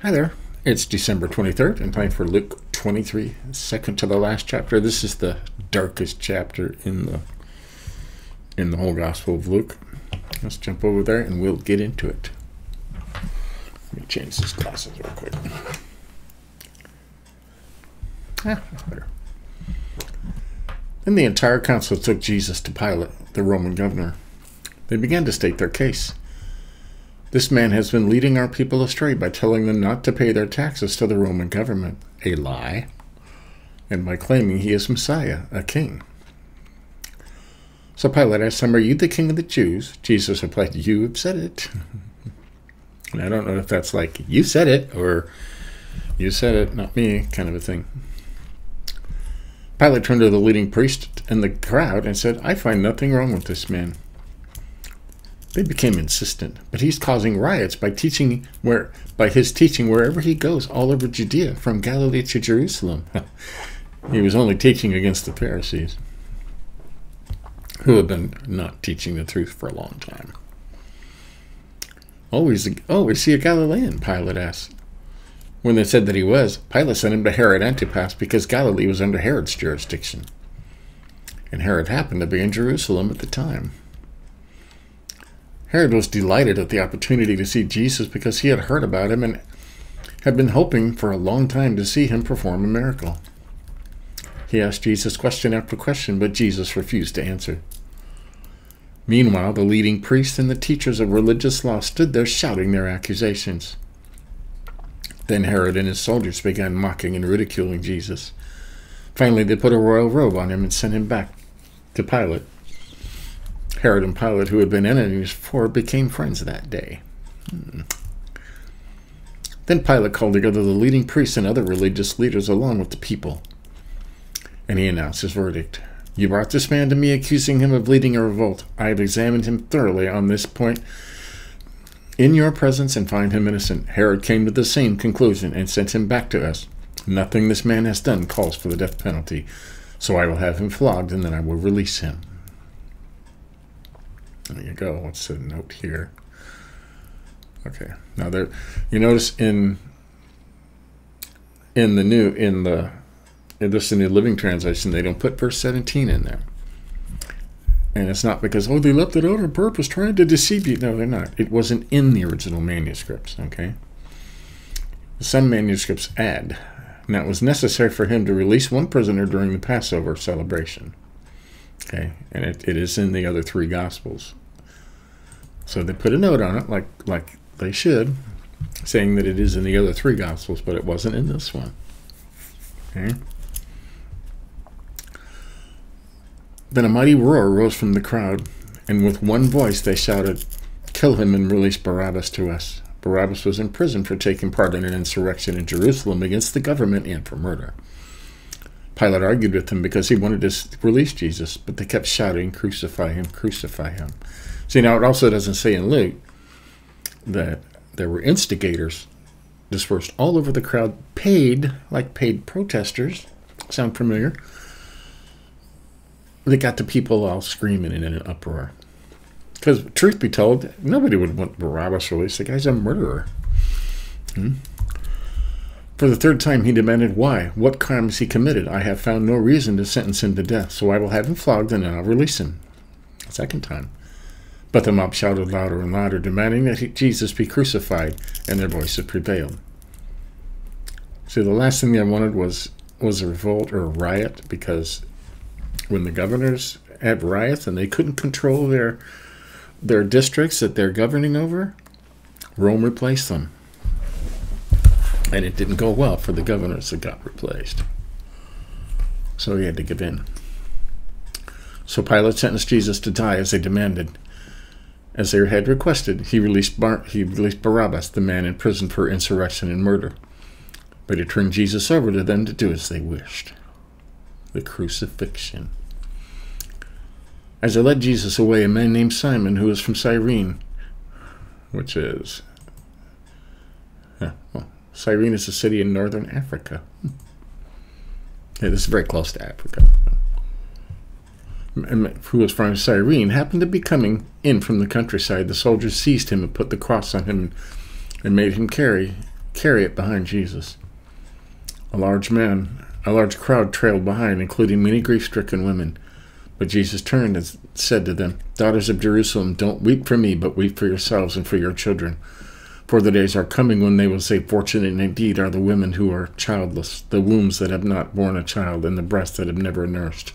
Hi there. It's December 23rd and time for Luke 23, second to the last chapter. This is the darkest chapter in the whole Gospel of Luke. Let's jump over there and we'll get into it. Let me change these glasses real quick. There. Then the entire council took Jesus to Pilate, the Roman governor. They began to state their case. This man has been leading our people astray by telling them not to pay their taxes to the Roman government, a lie, and by claiming he is Messiah, a king. So Pilate asked him, "Are you the king of the Jews?" Jesus replied, "You have said it." And I don't know if that's like, you said it, or you said it, not me, kind of a thing. Pilate turned to the leading priest and the crowd and said, "I find nothing wrong with this man." They became insistent, but he's causing riots by his teaching wherever he goes, all over Judea, from Galilee to Jerusalem. He was only teaching against the Pharisees, who have been not teaching the truth for a long time. Is he a Galilean?" Pilate asked. When they said that he was, Pilate sent him to Herod Antipas because Galilee was under Herod's jurisdiction, and Herod happened to be in Jerusalem at the time. Herod was delighted at the opportunity to see Jesus because he had heard about him and had been hoping for a long time to see him perform a miracle. He asked Jesus question after question, but Jesus refused to answer. Meanwhile, the leading priests and the teachers of religious law stood there shouting their accusations. Then Herod and his soldiers began mocking and ridiculing Jesus. Finally, they put a royal robe on him and sent him back to Pilate. Herod and Pilate, who had been enemies before, became friends that day. Then Pilate called together the leading priests and other religious leaders along with the people, and he announced his verdict. "You brought this man to me, accusing him of leading a revolt. I have examined him thoroughly on this point in your presence and find him innocent." Herod came to the same conclusion and sent him back to us. "Nothing this man has done calls for the death penalty, so I will have him flogged and then I will release him." There you go. What's the note here? Okay. Now there, you notice in the New Living Translation, they don't put verse 17 in there. And it's not because, they left it out on purpose, trying to deceive you. No, they're not. It wasn't in the original manuscripts, okay? Some manuscripts add. Now, it was necessary for him to release one prisoner during the Passover celebration. Okay, and it is in the other three Gospels. So they put a note on it, like they should, saying that it is in the other three Gospels, but it wasn't in this one. Okay. Then a mighty roar rose from the crowd, and with one voice they shouted, "Kill him and release Barabbas to us." Barabbas was in prison for taking part in an insurrection in Jerusalem against the government and for murder. Pilate argued with them because he wanted to release Jesus, but they kept shouting, "Crucify him, crucify him." See, now it also doesn't say in Luke that there were instigators dispersed all over the crowd, paid protesters. Sound familiar? They got the people all screaming and in an uproar. Because, truth be told, nobody would want Barabbas released. The guy's a murderer. For the third time, he demanded, "Why? What crime has he committed? I have found no reason to sentence him to death, so I will have him flogged and then I'll release him." A second time. But the mob shouted louder and louder, demanding that Jesus be crucified, and their voices prevailed. See, the last thing they wanted was a revolt or a riot, because when the governors had riots and they couldn't control their districts that they're governing over, Rome replaced them. And it didn't go well for the governors that got replaced. So he had to give in. So Pilate sentenced Jesus to die as they demanded. As they had requested, he released Barabbas, the man in prison for insurrection and murder. But he turned Jesus over to them to do as they wished. The crucifixion. As they led Jesus away, a man named Simon, who was from Cyrene, which is... Cyrene is a city in northern Africa. Yeah, this is very close to Africa. Who was from Cyrene, happened to be coming in from the countryside. The soldiers seized him and put the cross on him and made him carry carry it behind Jesus. A large crowd trailed behind, including many grief-stricken women. But Jesus turned and said to them, "Daughters of Jerusalem, don't weep for me, but weep for yourselves and for your children. For the days are coming when they will say, 'Fortunate indeed are the women who are childless, the wombs that have not borne a child, and the breasts that have never nursed.'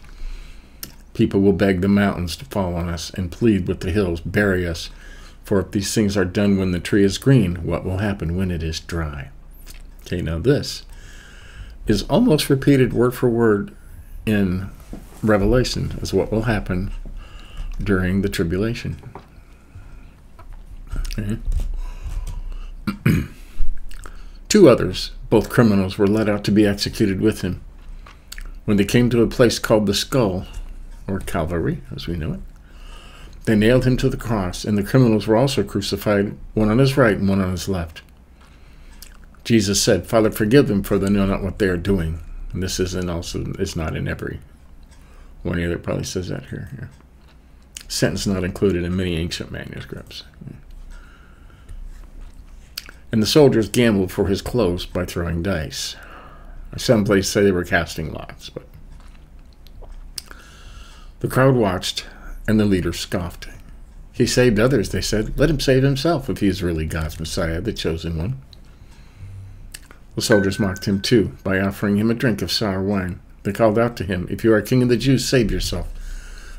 People will beg the mountains to fall on us and plead with the hills, 'Bury us.' For if these things are done when the tree is green, what will happen when it is dry?" Okay, now this is almost repeated word for word in Revelation as what will happen during the tribulation. Okay. 2 others, both criminals, were led out to be executed with him. When they came to a place called the Skull, or Calvary, as we know it, they nailed him to the cross, and the criminals were also crucified, one on his right and one on his left. Jesus said, "Father, forgive them, for they know not what they are doing." And this it's not in every one here that probably says that here. Yeah. Sentence not included in many ancient manuscripts. And the soldiers gambled for his clothes by throwing dice. Some places say they were casting lots, but the crowd watched, and the leaders scoffed. "He saved others," they said. "Let him save himself if he is really God's Messiah, the chosen one." The soldiers mocked him too by offering him a drink of sour wine. They called out to him, "If you are king of the Jews, save yourself."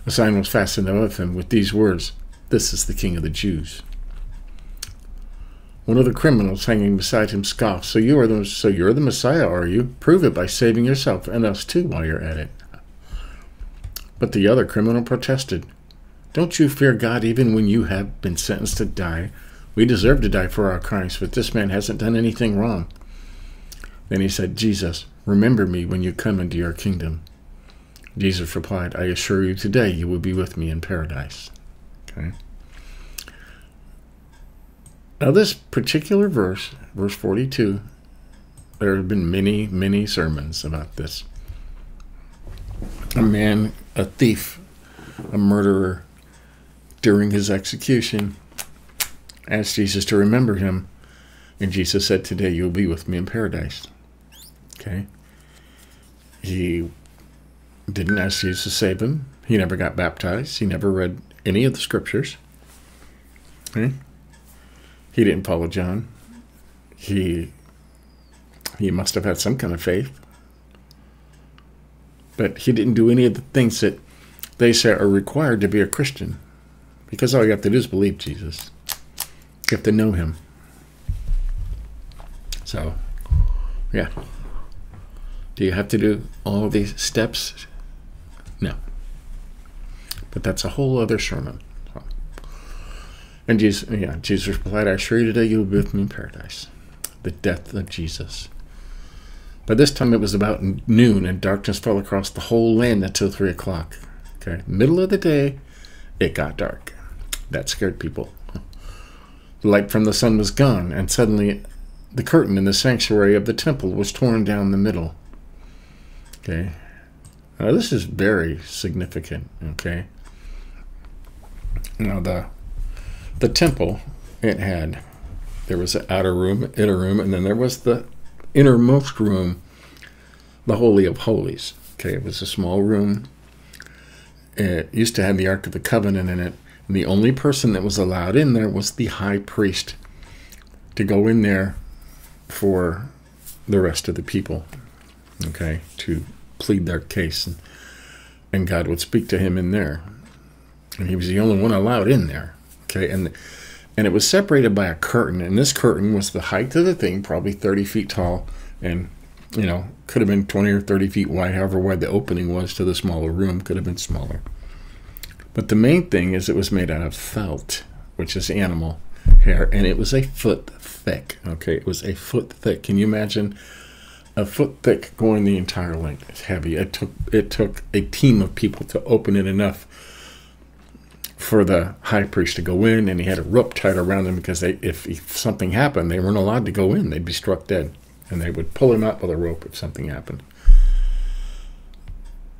A sign was fastened above him with these words, "This is the King of the Jews." One of the criminals hanging beside him scoffed, So you're the Messiah, are you? Prove it by saving yourself and us too while you're at it." But the other criminal protested, "Don't you fear God even when you have been sentenced to die? We deserve to die for our crimes, but this man hasn't done anything wrong." Then he said, "Jesus, remember me when you come into your kingdom." Jesus replied, "I assure you today you will be with me in paradise." Okay. Now this particular verse, verse 42, there have been many, many sermons about this. A man, a thief, a murderer, during his execution, asked Jesus to remember him, and Jesus said, "Today you'll be with me in paradise." Okay. He didn't ask Jesus to save him. He never got baptized. He never read any of the scriptures. Okay. He didn't follow John. He must have had some kind of faith. But he didn't do any of the things that they say are required to be a Christian. Because all you have to do is believe Jesus. You have to know him. So, yeah. Do you have to do all these steps? No. But that's a whole other sermon. And Jesus replied, "I assure you today you will be with me in paradise." The death of Jesus. By this time it was about noon, and darkness fell across the whole land until 3 o'clock. Okay, middle of the day, it got dark. That scared people. The light from the sun was gone, and suddenly the curtain in the sanctuary of the temple was torn down the middle. Okay, now this is very significant. Okay, now the temple, there was an outer room, inner room, and then there was the innermost room, the Holy of Holies. Okay, it was a small room. It used to have the Ark of the Covenant in it, and the only person that was allowed in there was the high priest to go in there for the rest of the people, okay, to plead their case, and God would speak to him in there, and he was the only one allowed in there. Okay, and it was separated by a curtain, and this curtain was the height of the thing, probably 30 feet tall, and, could have been 20 or 30 feet wide, however wide the opening was to the smaller room, could have been smaller. But the main thing is it was made out of felt, which is animal hair, and it was a foot thick. Okay, it was a foot thick. Can you imagine a foot thick going the entire length? It's heavy. It took a team of people to open it enough for the high priest to go in, and he had a rope tied around him because if something happened, they weren't allowed to go in. They'd be struck dead, and they would pull him out with a rope if something happened.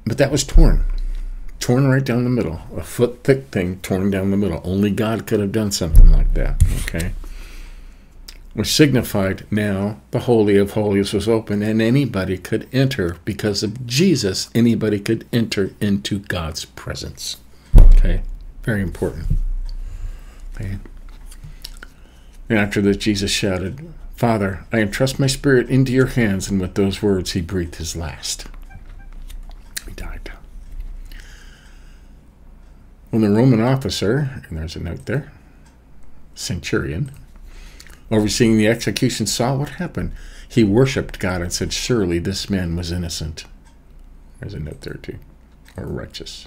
But that was torn right down the middle. A foot thick thing torn down the middle. Only God could have done something like that. Okay. which signified now the Holy of Holies was open and anybody could enter. Because of Jesus, anybody could enter into God's presence. Okay, very important. Okay. And after this, Jesus shouted, "Father, I entrust my spirit into your hands." And with those words, he breathed his last. He died. When the Roman officer, and there's a note there, centurion, overseeing the execution, saw what happened, he worshipped God and said, "Surely this man was innocent." There's a note there too, or righteous.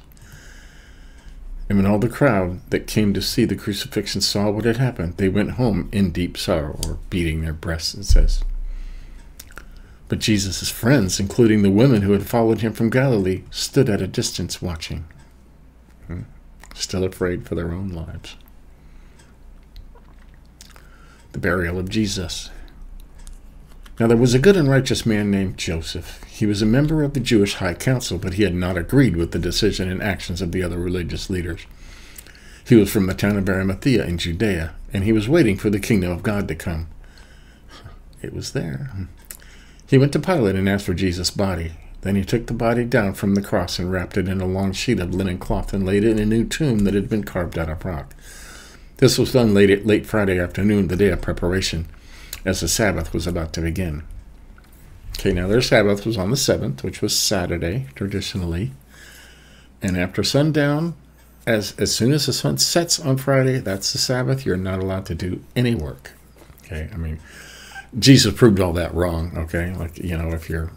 And when all the crowd that came to see the crucifixion saw what had happened, they went home in deep sorrow, or beating their breasts, it says. But Jesus' friends, including the women who had followed him from Galilee, stood at a distance watching, still afraid for their own lives. The burial of Jesus. Now there was a good and righteous man named Joseph. He was a member of the Jewish High Council, but he had not agreed with the decision and actions of the other religious leaders. He was from the town of Arimathea in Judea, and he was waiting for the kingdom of God to come. It was there. He went to Pilate and asked for Jesus' body. Then he took the body down from the cross and wrapped it in a long sheet of linen cloth and laid it in a new tomb that had been carved out of rock. This was done late Friday afternoon, the day of preparation, as the Sabbath was about to begin. Okay, now their Sabbath was on the 7th, which was Saturday, traditionally. And after sundown, as soon as the sun sets on Friday, that's the Sabbath. You're not allowed to do any work. Okay, I mean, Jesus proved all that wrong, okay? Like, you know, if your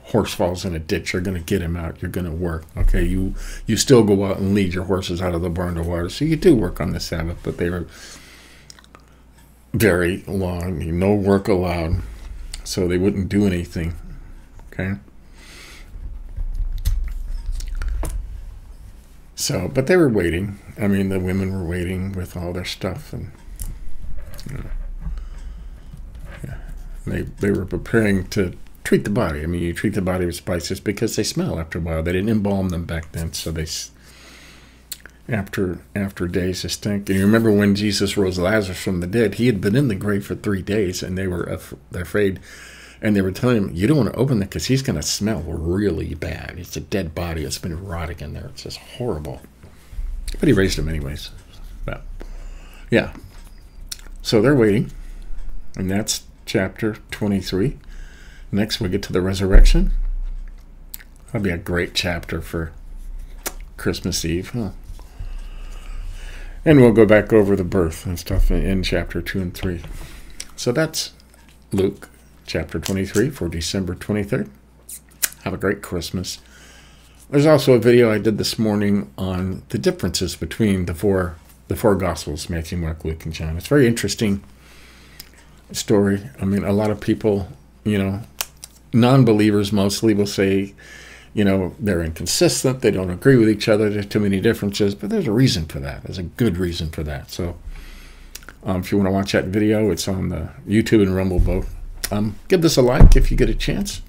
horse falls in a ditch, you're going to get him out. You're going to work, okay? You still go out and lead your horses out of the barn to water. So you do work on the Sabbath, but they were very long. No work allowed. So they wouldn't do anything, okay? So, but they were waiting. I mean, the women were waiting with all their stuff, and you know, yeah, they were preparing to treat the body. I mean, you treat the body with spices because they smell after a while. They didn't embalm them back then, so they after days they stink. And you remember when Jesus rose Lazarus from the dead, he had been in the grave for 3 days, and they were afraid. And they were telling him, you don't want to open that because he's going to smell really bad. It's a dead body. It's been rotting in there. It's just horrible. But he raised him anyways. But, yeah. So they're waiting. And that's chapter 23. Next we get to the resurrection. That'll be a great chapter for Christmas Eve. Huh? And we'll go back over the birth and stuff in chapter 2 and 3. So that's Luke chapter 23 for December 23rd. Have a great Christmas. There's also a video I did this morning on the differences between the four Gospels, Matthew, Mark, Luke, and John. It's a very interesting story. I mean, a lot of people, you know, non-believers mostly will say, you know, they're inconsistent. They don't agree with each other. There's too many differences. But there's a reason for that. There's a good reason for that. So if you want to watch that video, it's on the YouTube and Rumble both. Give this a like if you get a chance.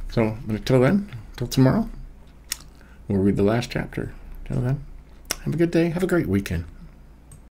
So until then, until tomorrow, we'll read the last chapter. Until then, have a good day. Have a great weekend.